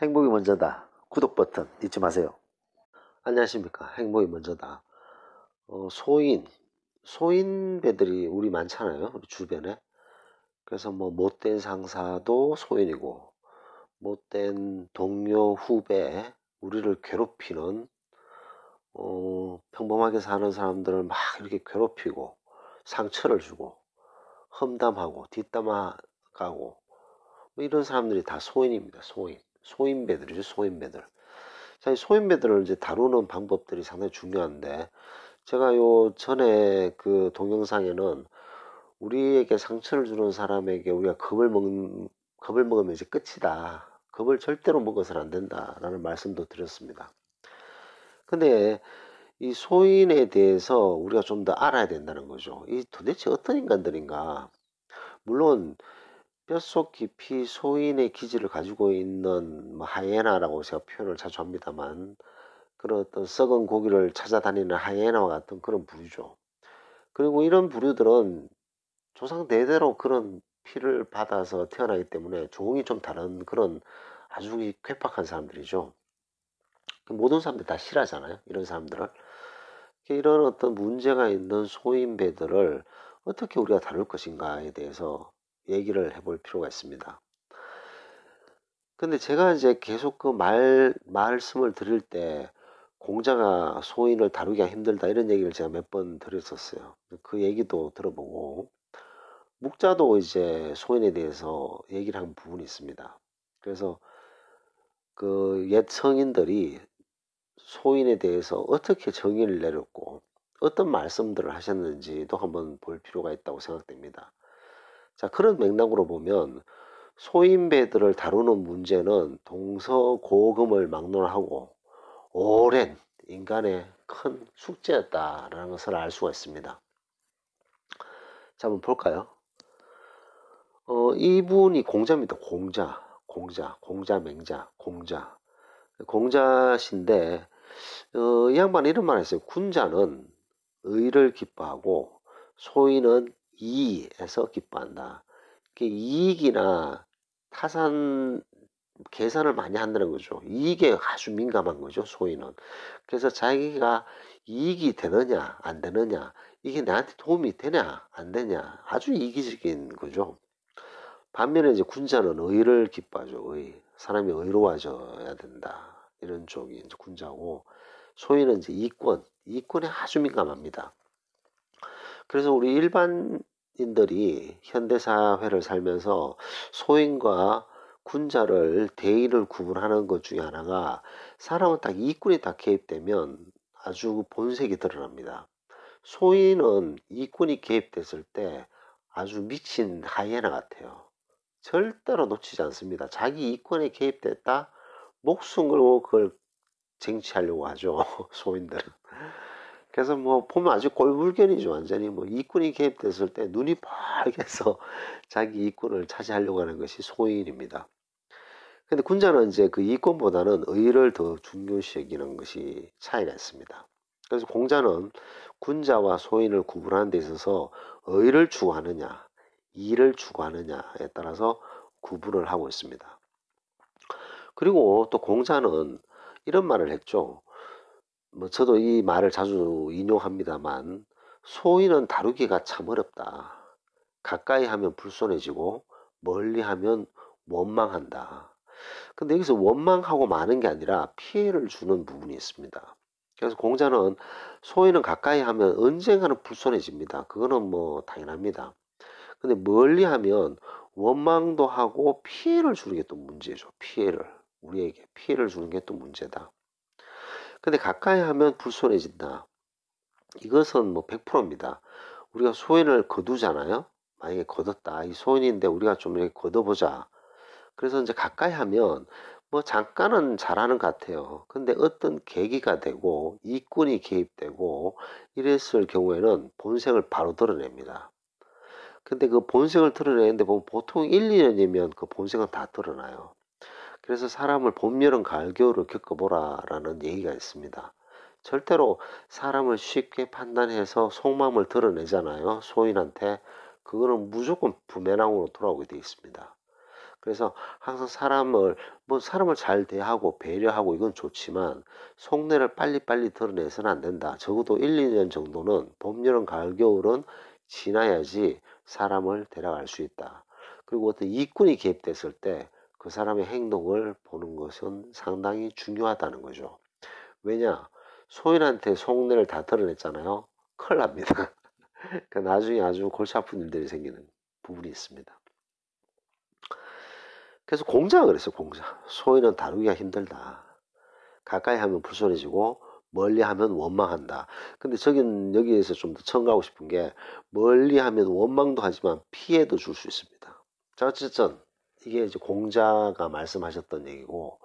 행복이 먼저다. 구독 버튼 잊지 마세요. 안녕하십니까. 행복이 먼저다. 소인배들이 우리 많잖아요. 우리 주변에. 그래서 뭐 못된 상사도 소인이고, 못된 동료, 후배, 우리를 괴롭히는, 평범하게 사는 사람들을 막 이렇게 괴롭히고, 상처를 주고, 험담하고, 뒷담화가고, 뭐 이런 사람들이 다 소인입니다. 소인배들이죠. 소인배들. 자, 이 소인배들을 이제 다루는 방법들이 상당히 중요한데, 제가 요 전에 그 동영상에는 우리에게 상처를 주는 사람에게 우리가 겁을 먹으면 이제 끝이다. 겁을 절대로 먹어서는 안 된다라는 말씀도 드렸습니다. 근데 이 소인에 대해서 우리가 좀 더 알아야 된다는 거죠. 이 도대체 어떤 인간들인가? 물론 뼛속 깊이 소인의 기질을 가지고 있는 뭐 하이에나라고 제가 표현을 자주 합니다만, 그런 어떤 썩은 고기를 찾아다니는 하이에나와 같은 그런 부류죠. 그리고 이런 부류들은 조상 대대로 그런 피를 받아서 태어나기 때문에 조응이 좀 다른 그런 아주 괴팍한 사람들이죠. 모든 사람들이 다 싫어하잖아요, 이런 사람들을. 이런 어떤 문제가 있는 소인배들을 어떻게 우리가 다룰 것인가에 대해서 얘기를 해볼 필요가 있습니다. 근데 제가 이제 계속 그 말씀을 드릴 때 공자가 소인을 다루기가 힘들다 이런 얘기를 제가 몇 번 드렸었어요. 그 얘기도 들어보고 묵자도 이제 소인에 대해서 얘기를 한 부분이 있습니다. 그래서 그 옛 성인들이 소인에 대해서 어떻게 정의를 내렸고 어떤 말씀들을 하셨는지도 한번 볼 필요가 있다고 생각됩니다. 자, 그런 맥락으로 보면 소인배들을 다루는 문제는 동서고금을 막론하고 오랜 인간의 큰 숙제였다라는 것을 알 수가 있습니다. 자, 한번 볼까요? 이분이 공자입니다. 공자. 공자신데, 이 양반은 이런 말을 했어요. 군자는 의를 기뻐하고 소인은 이에서 기뻐한다. 이익이나 타산 계산을 많이 한다는 거죠. 이익에 아주 민감한 거죠, 소인은. 그래서 자기가 이익이 되느냐, 안 되느냐, 이게 나한테 도움이 되냐, 안 되냐, 아주 이기적인 거죠. 반면에 이제 군자는 의를 기뻐하죠, 사람이 의로워져야 된다. 이런 쪽이 이제 군자고, 소인은 이제 이권에 아주 민감합니다. 그래서 우리 일반인들이 현대사회를 살면서 소인과 군자를 대의를 구분하는 것 중에 하나가 사람은 딱 이권이 딱 개입되면 아주 본색이 드러납니다. 소인은 이권이 개입됐을 때 아주 미친 하이에나 같아요. 절대로 놓치지 않습니다. 자기 이권에 개입됐다? 목숨 걸고 그걸 쟁취하려고 하죠. 소인들은. 그래서 뭐 보면 아주 꼴불견이죠. 완전히 뭐 이권이 개입됐을 때 눈이 빨개서 자기 이권을 차지하려고 하는 것이 소인입니다. 근데 군자는 이제 그 이권보다는 의를 더 중요시 여기는 것이 차이가 있습니다. 그래서 공자는 군자와 소인을 구분하는 데 있어서 의를 추구하느냐, 이를 추구하느냐에 따라서 구분을 하고 있습니다. 그리고 또 공자는 이런 말을 했죠. 뭐 저도 이 말을 자주 인용합니다만, 소인은 다루기가 참 어렵다. 가까이 하면 불손해지고 멀리 하면 원망한다. 근데 여기서 원망하고 마는 게 아니라 피해를 주는 부분이 있습니다. 그래서 공자는 소인은 가까이 하면 언젠가는 불손해집니다. 그거는 뭐 당연합니다. 근데 멀리 하면 원망도 하고 피해를 주는 게 또 문제죠. 우리에게 피해를 주는 게 또 문제다. 근데 가까이 하면 불손해진다. 이것은 뭐 100%입니다. 우리가 소인을 거두잖아요. 만약에 거뒀다. 이 소인인데 우리가 좀 이렇게 거둬보자. 그래서 이제 가까이 하면 뭐 잠깐은 잘하는 것 같아요. 근데 어떤 계기가 되고 이권이 개입되고 이랬을 경우에는 본색을 바로 드러냅니다. 근데 그 본색을 드러내는데 보면 보통 1, 2년이면 그 본색은 다 드러나요. 그래서 사람을 봄, 여름, 가을, 겨울을 겪어보라라는 얘기가 있습니다. 절대로 사람을 쉽게 판단해서 속마음을 드러내잖아요. 소인한테. 그거는 무조건 부메랑으로 돌아오게 되어 있습니다. 그래서 항상 사람을 잘 대하고 배려하고 이건 좋지만 속내를 빨리빨리 드러내서는 안 된다. 적어도 1-2년 정도는 봄, 여름, 가을, 겨울은 지나야지 사람을 대략 알 수 있다. 그리고 어떤 이권이 개입됐을 때 그 사람의 행동을 보는 것은 상당히 중요하다는 거죠. 왜냐? 소인한테 속내를 다 드러냈잖아요. 큰일 납니다. 그 나중에 아주 골치 아픈 일들이 생기는 부분이 있습니다. 그래서 공자가 그랬어요, 공자. 소인은 다루기가 힘들다. 가까이 하면 불손해지고 멀리 하면 원망한다. 근데 여기에서 좀 더 첨가하고 싶은 게 멀리 하면 원망도 하지만 피해도 줄 수 있습니다. 자, 어쨌든 이게 이제 공자가 말씀하셨던 얘기고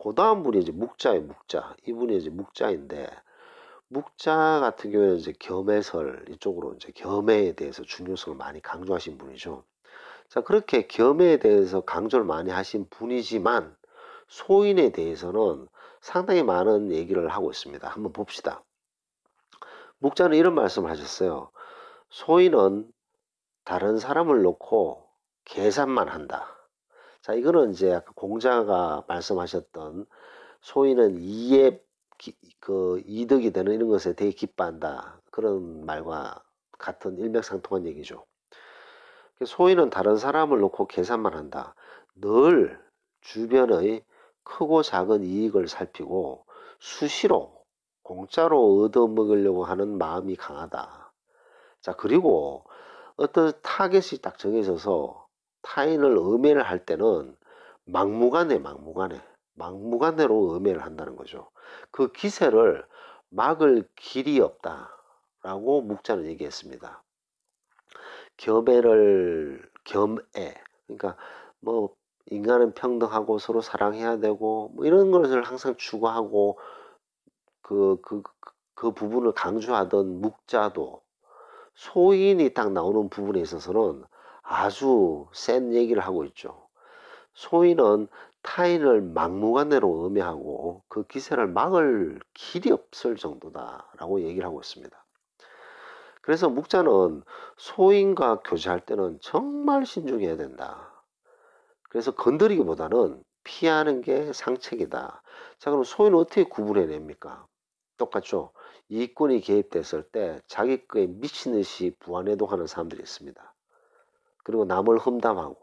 그 다음 분이 이제 묵자예요, 묵자. 이분이 이제 묵자인데 묵자 같은 경우에는 이제 겸해설 이쪽으로 이제 겸해에 대해서 중요성을 많이 강조하신 분이죠. 자, 그렇게 겸해에 대해서 강조를 많이 하신 분이지만 소인에 대해서는 상당히 많은 얘기를 하고 있습니다. 한번 봅시다. 묵자는 이런 말씀을 하셨어요. 소인은 다른 사람을 놓고 계산만 한다. 자, 이거는 이제 아까 공자가 말씀하셨던 소인은 그 이득이 되는 이런 것에 되게 기뻐한다. 그런 말과 같은 일맥상통한 얘기죠. 소인은 다른 사람을 놓고 계산만 한다. 늘 주변의 크고 작은 이익을 살피고 수시로 공짜로 얻어먹으려고 하는 마음이 강하다. 자, 그리고 어떤 타겟이 딱 정해져서 타인을 음해를 할 때는 막무가내로 음해를 한다는 거죠. 그 기세를 막을 길이 없다라고 묵자는 얘기했습니다. 겸해. 그러니까 뭐 인간은 평등하고 서로 사랑해야 되고 뭐 이런 것을 항상 추구하고 그 부분을 강조하던 묵자도 소인이 딱 나오는 부분에 있어서는 아주 센 얘기를 하고 있죠. 소인은 타인을 막무가내로 음해하고 그 기세를 막을 길이 없을 정도다라고 얘기를 하고 있습니다. 그래서 묵자는 소인과 교제할 때는 정말 신중해야 된다. 그래서 건드리기보다는 피하는 게 상책이다. 자, 그럼 소인은 어떻게 구분해냅니까? 똑같죠. 이권이 개입됐을 때 자기 거에 미친 듯이 부안해동하는 사람들이 있습니다. 그리고 남을 험담하고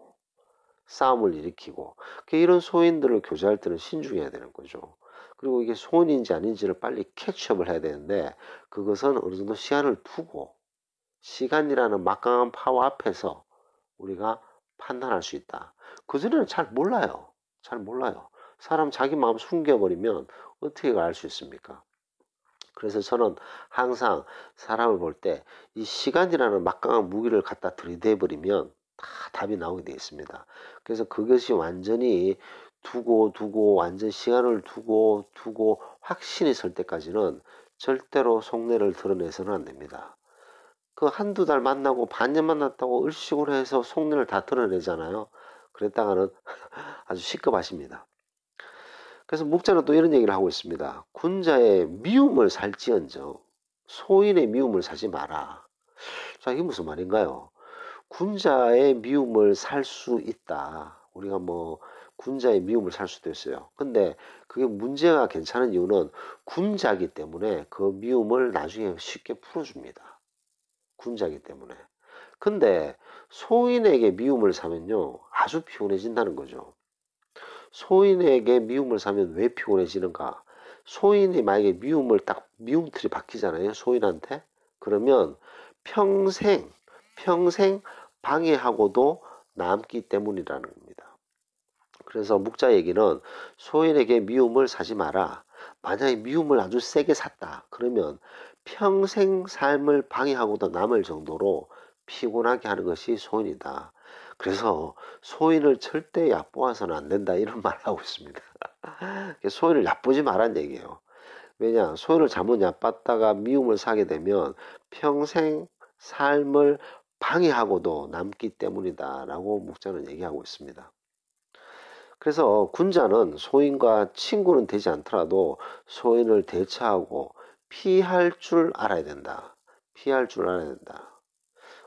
싸움을 일으키고 이런 소인들을 교제할 때는 신중해야 되는 거죠. 그리고 이게 소인인지 아닌지를 빨리 캐치업을 해야 되는데 그것은 어느 정도 시간을 두고 시간이라는 막강한 파워 앞에서 우리가 판단할 수 있다. 그전에는 잘 몰라요. 잘 몰라요. 사람 자기 마음 숨겨버리면 어떻게 알 수 있습니까? 그래서 저는 항상 사람을 볼 때 이 시간이라는 막강한 무기를 갖다 들이대버리면 다 답이 나오게 되어 있습니다. 그래서 그것이 완전히 두고 완전 시간을 두고 확신이 설 때까지는 절대로 속내를 드러내서는 안 됩니다. 그 한두 달 만나고 반년 만났다고 을식으로 해서 속내를 다 드러내잖아요. 그랬다가는 아주 시급하십니다. 그래서 묵자는 또 이런 얘기를 하고 있습니다. 군자의 미움을 살지언정 소인의 미움을 사지 마라. 자, 이게 무슨 말인가요? 군자의 미움을 살 수 있다. 우리가 뭐 군자의 미움을 살 수도 있어요. 근데 그게 문제가 괜찮은 이유는 군자기 때문에 그 미움을 나중에 쉽게 풀어줍니다. 군자기 때문에. 근데 소인에게 미움을 사면요 아주 피곤해진다는 거죠. 소인에게 미움을 사면 왜 피곤해지는가? 소인이 만약에 미움틀이 박히잖아요, 소인한테. 그러면 평생 방해하고도 남기 때문이라는 겁니다. 그래서 묵자 얘기는 소인에게 미움을 사지 마라. 만약에 미움을 아주 세게 샀다. 그러면 평생 삶을 방해하고도 남을 정도로 피곤하게 하는 것이 소인이다. 그래서 소인을 절대 얕보아서는 안 된다. 이런 말을 하고 있습니다. 소인을 얕보지 말란 얘기예요. 왜냐? 소인을 잘못 얕봤다가 미움을 사게 되면 평생 삶을 방해하고도 남기 때문이다. 라고 묵자는 얘기하고 있습니다. 그래서 군자는 소인과 친구는 되지 않더라도 소인을 대처하고 피할 줄 알아야 된다. 피할 줄 알아야 된다.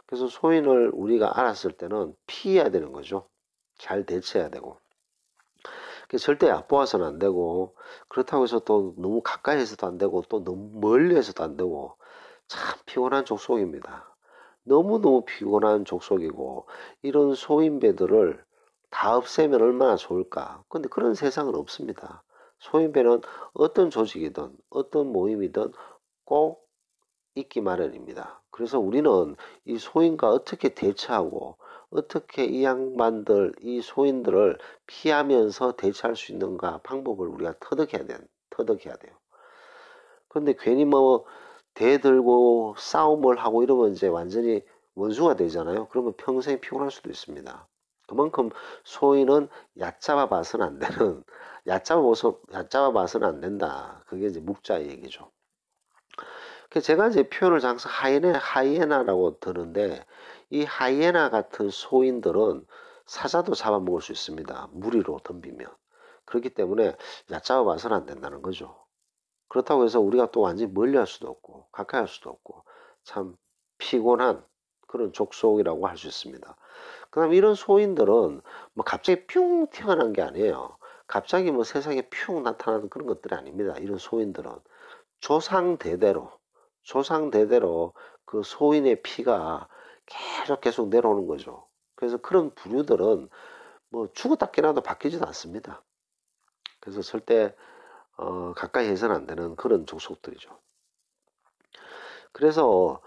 그래서 소인을 우리가 알았을 때는 피해야 되는 거죠. 잘 대처해야 되고. 절대 얕보아서는 안 되고, 그렇다고 해서 또 너무 가까이 해서도 안 되고 또 너무 멀리 해서도 안 되고, 참 피곤한 족속입니다. 너무너무 피곤한 족속이고, 이런 소인배들을 다 없애면 얼마나 좋을까. 근데 그런 세상은 없습니다. 소인배는 어떤 조직이든 어떤 모임이든 꼭 있기 마련입니다. 그래서 우리는 이 소인과 어떻게 대처하고 어떻게 이 양반들, 이 소인들을 피하면서 대처할 수 있는가 방법을 우리가 터득해야 돼요. 근데 괜히 뭐 대들고 싸움을 하고 이러면 이제 완전히 원수가 되잖아요. 그러면 평생 피곤할 수도 있습니다. 그만큼 소인은 얕잡아 봐서는 안 되는, 얕잡아 봐서는 안 된다. 그게 이제 묵자의 얘기죠. 제가 이제 표현을 항상 하이에나라고 드는데, 이 하이에나 같은 소인들은 사자도 잡아먹을 수 있습니다. 무리로 덤비면. 그렇기 때문에 얕잡아 봐서는 안 된다는 거죠. 그렇다고 해서 우리가 또 완전히 멀리 할 수도 없고 가까이 할 수도 없고 참 피곤한 그런 족속이라고 할 수 있습니다. 그다음 이런 소인들은 뭐 갑자기 뿅 튀어난 게 아니에요. 갑자기 뭐 세상에 뿅 나타나는 그런 것들이 아닙니다. 이런 소인들은 조상 대대로 조상 대대로 그 소인의 피가 계속 내려오는 거죠. 그래서 그런 부류들은 뭐 죽었다 깨나도 바뀌지도 않습니다. 그래서 절대 가까이 해서는 안 되는 그런 족속들이죠. 그래서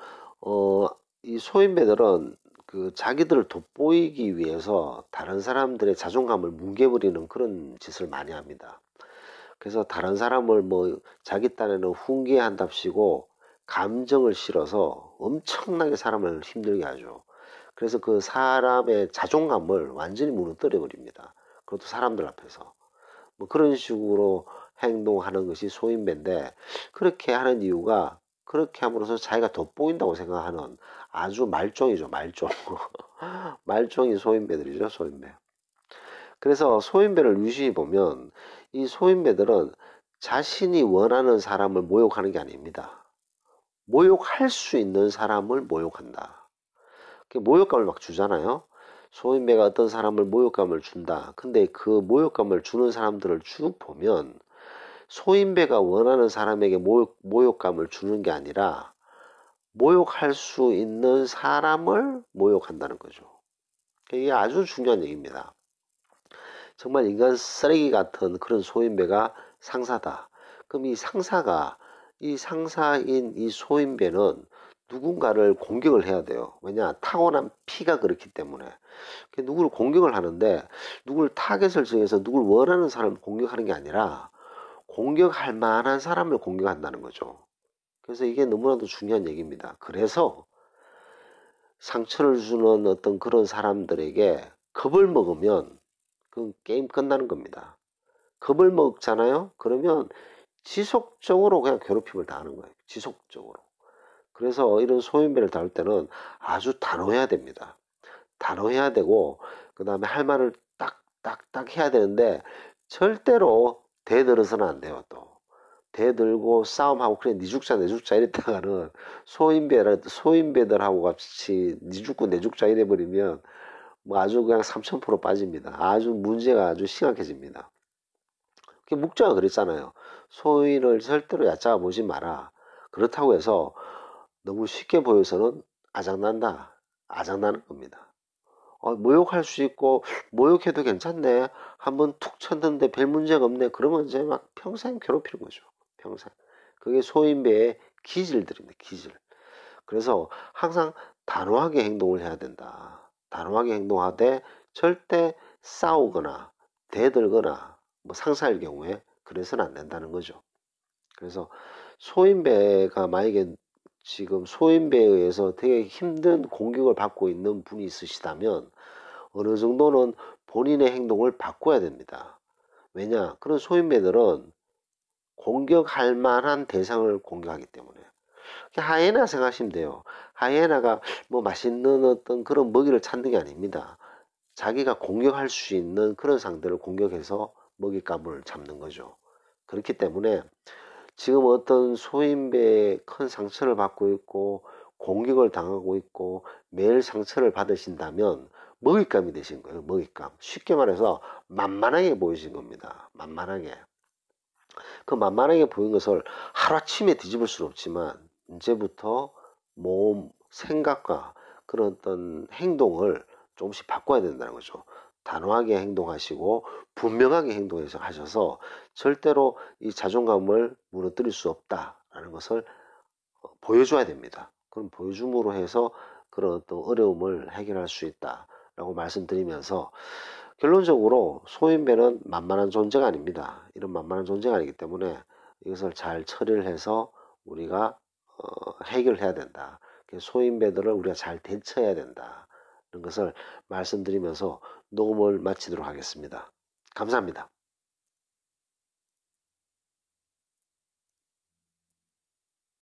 이 소인배들은 그 자기들을 돋보이기 위해서 다른 사람들의 자존감을 뭉개버리는 그런 짓을 많이 합니다. 그래서 다른 사람을 뭐 자기 딴에는 훈계한답시고 감정을 실어서 엄청나게 사람을 힘들게 하죠. 그래서 그 사람의 자존감을 완전히 무너뜨려 버립니다. 그것도 사람들 앞에서. 뭐 그런 식으로 행동하는 것이 소인배인데, 그렇게 하는 이유가 그렇게 함으로써 자기가 돋보인다고 생각하는 아주 말종이죠, 말종. 말종이 소인배들이죠, 소인배. 그래서 소인배를 유심히 보면 이 소인배들은 자신이 원하는 사람을 모욕하는 게 아닙니다. 모욕할 수 있는 사람을 모욕한다. 모욕감을 막 주잖아요. 소인배가 어떤 사람을 모욕감을 준다. 근데 그 모욕감을 주는 사람들을 쭉 보면 소인배가 원하는 사람에게 모욕감을 주는 게 아니라 모욕할 수 있는 사람을 모욕한다는 거죠. 이게 아주 중요한 얘기입니다. 정말 인간 쓰레기 같은 그런 소인배가 상사다. 그럼 이 상사인 이 소인배는 누군가를 공격을 해야 돼요. 왜냐? 타고난 피가 그렇기 때문에. 누구를 공격을 하는데 누구를 타겟을 정해서 누구를 원하는 사람을 공격하는 게 아니라 공격할 만한 사람을 공격한다는 거죠. 그래서 이게 너무나도 중요한 얘기입니다. 그래서 상처를 주는 어떤 그런 사람들에게 겁을 먹으면 그 게임 끝나는 겁니다. 겁을 먹잖아요. 그러면 지속적으로 그냥 괴롭힘을 당하는 거예요. 지속적으로. 그래서 이런 소인배를 다룰 때는 아주 단호해야 됩니다. 단호해야 되고, 그 다음에 할 말을 딱딱딱 해야 되는데 절대로 대들어서는 안 돼요. 또 대들고 싸움하고 그래 니 죽자 내 죽자 이랬다가는 소인배들하고 같이 니 죽고 내 죽자 이래버리면 뭐 아주 그냥 3000% 빠집니다. 아주 문제가 아주 심각해집니다. 묵자가 그랬잖아요. 소인을 절대로 얕잡아 보지 마라. 그렇다고 해서 너무 쉽게 보여서는 아장나는 겁니다. 모욕할 수 있고 모욕해도 괜찮네. 한번 툭 쳤는데 별 문제가 없네. 그러면 이제 막 평생 괴롭히는 거죠. 평생. 그게 소인배의 기질들입니다. 기질. 그래서 항상 단호하게 행동을 해야 된다. 단호하게 행동하되 절대 싸우거나 대들거나 뭐 상사일 경우에 그래서는 안 된다는 거죠. 그래서 소인배가 만약에 지금 소인배에 의해서 되게 힘든 공격을 받고 있는 분이 있으시다면 어느 정도는 본인의 행동을 바꿔야 됩니다. 왜냐? 그런 소인배들은 공격할 만한 대상을 공격하기 때문에. 하이에나 생각하시면 돼요. 하이에나가 뭐 맛있는 어떤 그런 먹이를 찾는 게 아닙니다. 자기가 공격할 수 있는 그런 상대를 공격해서 먹잇감을 잡는 거죠. 그렇기 때문에 지금 어떤 소인배에 큰 상처를 받고 있고 공격을 당하고 있고 매일 상처를 받으신다면 먹잇감이 되신 거예요. 먹잇감. 쉽게 말해서 만만하게 보이신 겁니다. 만만하게. 그 만만하게 보인 것을 하루아침에 뒤집을 수는 없지만 이제부터 몸, 생각과 그런 어떤 행동을 조금씩 바꿔야 된다는 거죠. 단호하게 행동하시고 분명하게 행동해서 하셔서 절대로 이 자존감을 무너뜨릴 수 없다라는 것을 보여줘야 됩니다. 그럼 보여줌으로 해서 그런 어떤 어려움을 해결할 수 있다라고 말씀드리면서 결론적으로 소인배는 만만한 존재가 아닙니다. 이런 만만한 존재가 아니기 때문에 이것을 잘 처리를 해서 우리가 해결해야 된다. 소인배들을 우리가 잘 대처해야 된다. 이런 것을 말씀드리면서 녹음을 마치도록 하겠습니다. 감사합니다.